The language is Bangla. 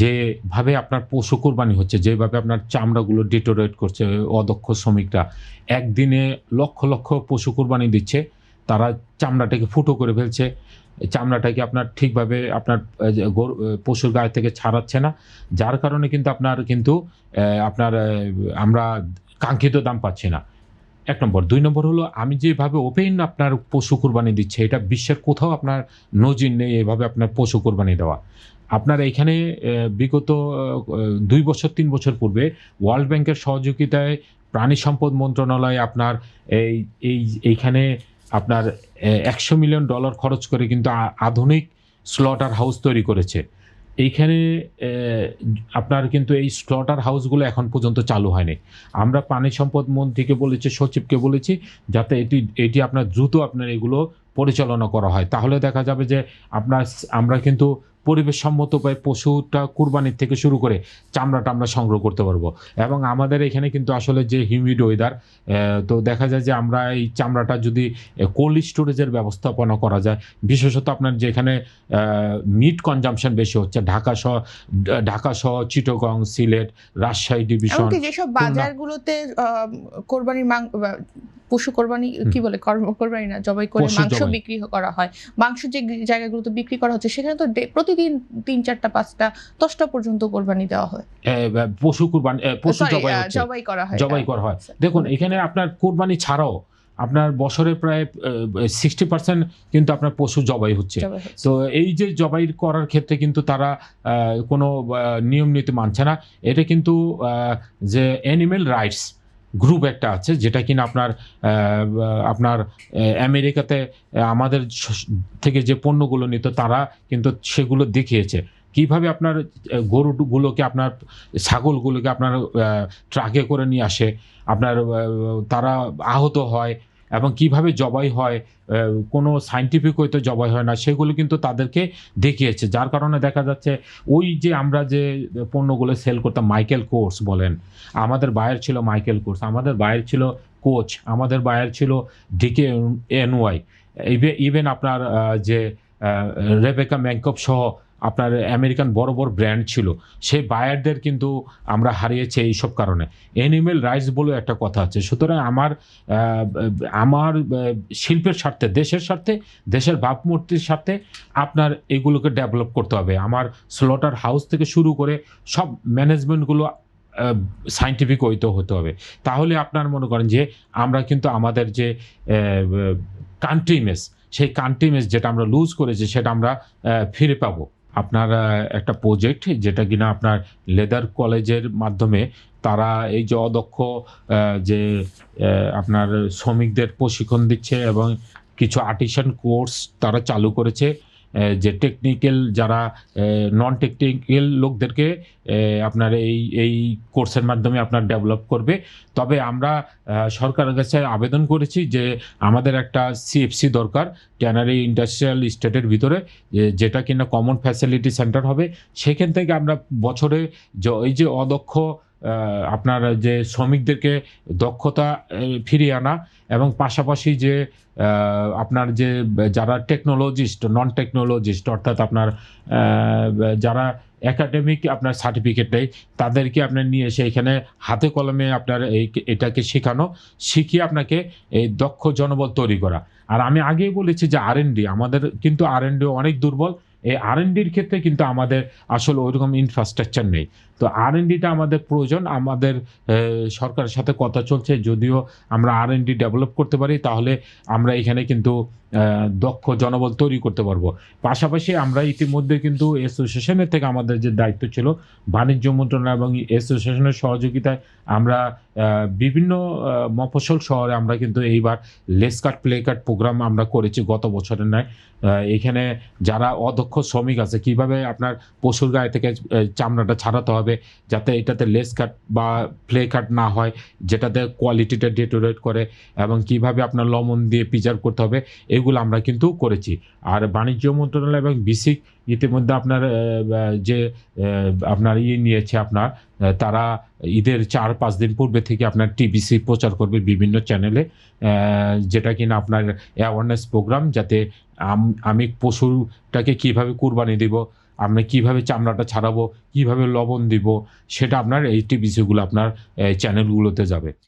যেভাবে আপনার পশু কোরবানি হচ্ছে, যেভাবে আপনার চামড়াগুলো ডিটোরিয়েট করছে অদক্ষ শ্রমিকরা, একদিনে লক্ষ, লক্ষ পশু কোরবানি দিচ্ছে। তারা চামড়াটাকে ফুটো করে ফেলছে। চামড়াটাকে আপনার ঠিকভাবে আপনার যে পশুর গায়ে থেকে ছাড়াচ্ছে না। যার কারণে কিন্তু আপনার আমরা কাঙ্ক্ষিত দাম পাচ্ছি না। ১ নম্বর। ২ নম্বর হলো আমি যেভাবে ওপেন আপনার পশু কোরবানি দিচ্ছি, এটা বিশ্বের কোথাও আপনার নজির নেই এভাবে আপনার পশু কোরবানি দেওয়া। আপনার এইখানে বিগত ২ বছর ৩ বছর পূর্বে ওয়ার্ল্ড ব্যাংকের সহযোগিতায় প্রাণী সম্পদ মন্ত্রণালয় আপনার এই এই এইখানে আপনার $১০০ মিলিয়ন খরচ করে কিন্তু আধুনিক স্লটার হাউস তৈরি করেছে। এইখানে আপনার কিন্তু এই স্লটার হাউসগুলো এখন পর্যন্ত চালু হয়নি। আমরা পানি সম্পদ মন্ত্রীকে বলেছি, সচিবকে বলেছি যাতে এটি আপনার দ্রুত আপনার এগুলো পরিচালনা করা হয়। তাহলে দেখা যাবে যে আমরা কিন্তু পরিবেশসম্মত উপায়ে পশুটা কুরবানির থেকে শুরু করে চামড়াটা আমরা সংগ্রহ করতে পারবো। এবং আমাদের এখানে কিন্তু আসলে যে হিউমিড ওয়েদার, তো দেখা যায় যে আমরা এই চামড়াটা যদি কোল্ড স্টোরেজের ব্যবস্থাপনা করা যায়, বিশেষত আপনার যেখানে মিট কনজাম্পশন বেশি হচ্ছে ঢাকা সহ চিটাগং, সিলেট, রাজশাহী ডিভিশন, এমনকি যেসব বাজারগুলোতে কোরবানির পশু কোরবানি কি বলে কোরবানি না, জবাই করে মাংস বিক্রি করা হয়, মাংস যে জায়গাগুলোতে বিক্রি করা হচ্ছে সেখানে তো প্রতিদিন ৩-৪টা ৫টা ১০টা পর্যন্ত কোরবানি দেওয়া হয়, পশু জবাই করা হয়। দেখুন এখানে আপনার কোরবানি ছাড়াও আপনার বছরে প্রায় 60% কিন্তু আপনার পশু জবাই হচ্ছে। তো এই যে জবাই করার ক্ষেত্রে কিন্তু তারা কোনো নিয়ম নীতি মানছে না। এটা কিন্তু যে অ্যানিমেল রাইটস গ্রুপ একটা আছে যেটা কিনা আপনার আমেরিকাতে আমাদের থেকে যে পণ্যগুলো নিত তারা কিন্তু সেগুলো দেখিয়েছে কিভাবে আপনার গরুগুলোকে আপনার ছাগলগুলোকে আপনার ট্রাকে করে নিয়ে আসে, আপনার তারা আহত হয় এবং কিভাবে জবাই হয়, কোনো সায়েন্টিফিক হয়তো জবাই হয় না, সেগুলো কিন্তু তাদেরকে দেখিয়েছে। যার কারণে দেখা যাচ্ছে ওই যে আমরা যে পণ্যগুলো সেল করতাম, মাইকেল কোর্স বলেন, আমাদের বায়ার ছিল মাইকেল কোর্স, আমাদের বায়ার ছিল কোচ, আমাদের বায়ার ছিল DKNY, ইভেন আপনার যে রেবেকা ম্যানকপ সহ আপনার আমেরিকান বড় বড় ব্র্যান্ড ছিল, সেই বায়ারদের কিন্তু আমরা হারিয়েছি এইসব কারণে। অ্যানিমেল রাইটস বলেও একটা কথা আছে। সুতরাং আমার শিল্পের স্বার্থে, দেশের স্বার্থে, দেশের ভাবমূর্তির স্বার্থে আপনার এগুলোকে ডেভেলপ করতে হবে। আমার স্লটার হাউস থেকে শুরু করে সব ম্যানেজমেন্টগুলো সায়েন্টিফিক হতে হবে। তাহলে আপনার মনে করেন যে আমরা কিন্তু আমাদের যে কান্ট্রি ইমেজ, সেই কান্ট্রি ইমেজ যেটা আমরা লুজ করেছি সেটা আমরা ফিরে পাবো। আপনার একটা প্রজেক্ট যেটা কিনা আপনার লেদার কলেজের মাধ্যমে তারা এই যে অদক্ষ যে আপনার শ্রমিকদের প্রশিক্ষণ দিচ্ছে এবং কিছু আর্টিসান কোর্স তারা চালু করেছে, যে টেকনিক্যাল যারা নন টেকনিক্যাল লোকদেরকে আপনার এই কোর্সের মাধ্যমে আপনার ডেভেলপ করবে। তবে আমরা সরকারের কাছে আবেদন করেছি যে আমাদের একটা CFC দরকার, ট্যানারি ইন্ডাস্ট্রিয়াল এস্টেটের ভিতরে, যেটা কিনা কমন ফ্যাসিলিটি সেন্টার হবে। সেখান থেকে আমরা বছরে এই যে অদক্ষ আপনার যে শ্রমিকদেরকে দক্ষতা ফিরিয়ে আনা এবং পাশাপাশি যে আপনার যে যারা টেকনোলজিস্ট, নন টেকনোলজিস্ট অর্থাৎ আপনার যারা একাডেমিক আপনার সার্টিফিকেট নেই, তাদেরকে আপনার নিয়ে এসে এখানে হাতে কলমে আপনার এটাকে শিখিয়ে আপনাকে এই দক্ষ জনবল তৈরি করা। আর আমি আগেই বলেছি যে R&D, আমাদের কিন্তু R&D অনেক দুর্বল। এই R&Dর ক্ষেত্রে কিন্তু আমাদের আসলে ওইরকম ইনফ্রাস্ট্রাকচার নেই। তো R&Dটা আমাদের প্রয়োজন। আমাদের সরকারের সাথে কথা চলছে, যদিও আমরা R&D ডেভেলপ করতে পারি তাহলে আমরা এখানে কিন্তু দক্ষ জনবল তৈরি করতে পারবো। পাশাপাশি আমরা ইতিমধ্যে কিন্তু অ্যাসোসিয়েশনের থেকে আমাদের যে দায়িত্ব ছিল, বাণিজ্য মন্ত্রণালয় এবং অ্যাসোসিয়েশনের সহযোগিতায় আমরা বিভিন্ন মফস্বল শহরে আমরা কিন্তু এইবার লেস কাট প্লে কাট প্রোগ্রাম আমরা করেছি গত বছরের ন্যায়। এখানে যারা অদক্ষ শ্রমিক আছে কিভাবে আপনার পশুর গায়ে থেকে চামড়াটা ছাড়াতে হবে যাতে এটাতে লেস কাট বা প্লে কাট না হয়, যেটাতে কোয়ালিটিটা ডিটোরিয়েট করে, এবং কিভাবে আপনার লবণ দিয়ে প্রিজার্ভ করতে হবে, এগুলো আমরা কিন্তু করেছি। আর বাণিজ্য মন্ত্রণালয় এবং বিসিক ইতিমধ্যে আপনার যে আপনার নিয়েছে আপনার, তারা ঈদের 4-5 দিন পূর্বে থেকে আপনার TBC প্রচার করবে বিভিন্ন চ্যানেলে, যেটা কিনা আপনার অ্যাওয়ারনেস প্রোগ্রাম, যাতে আমি পশুটাকে কিভাবে কুরবানি দিব, আমরা কিভাবে চামড়াটা ছাড়াবো, কিভাবে লবণ দিব, সেটা আপনার এই টিপিসিগুলো আপনার চ্যানেলগুলোতে যাবে।